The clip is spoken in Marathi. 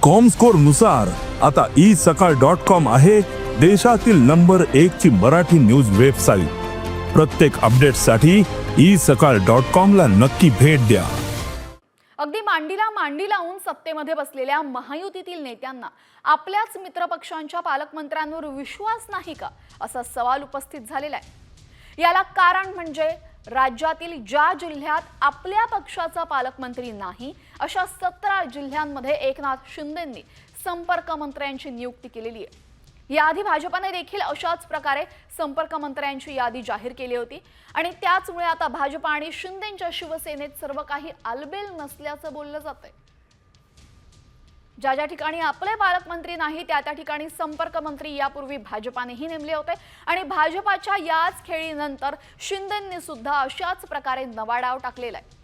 कॉमस्कोर नुसार आता isakal.com आहे देशातील नंबर 1 ची मराठी न्यूज वेबसाईट। प्रत्येक अपडेटसाठी isakal.com ला नक्की भेट द्या। अगदी मांडीला मांडी लावून सत्तेमध्ये बसलेल्या महायुतीतील नेत्यांना आपल्याच मित्रपक्षांच्या पालकमंत्र्यांवर विश्वास नाही का, असा सवाल उपस्थित झालेला आहे। याला कारण म्हणजे राज्यातील ज्या जिल्ह्यात आपल्या पक्षाचा पालकमंत्री नाही अशा 17 जिल्ह्यांमध्ये एकनाथ शिंदेंनी संपर्क मंत्र्यांची नियुक्ती केलेली आहे। याआधी भाजपाने देखील अशाच प्रकारे संपर्क मंत्र्यांची यादी जाहीर केली होती आणि त्याचमुळे आता भाजप आणि शिंदेंच्या शिवसेनेत सर्व काही आलबेल नसल्याचं बोललं जातंय। ज्या ठिकाणी आपले पालकमंत्री नाही त्या ठिकाणी संपर्क मंत्री यापूर्वी भाजपानेही नेमले होते आणि भाजपाच्या याच खेळीनंतर शिंदेंनी सुद्धा अशाच प्रकारे नवा डाव टाकलेला आहे।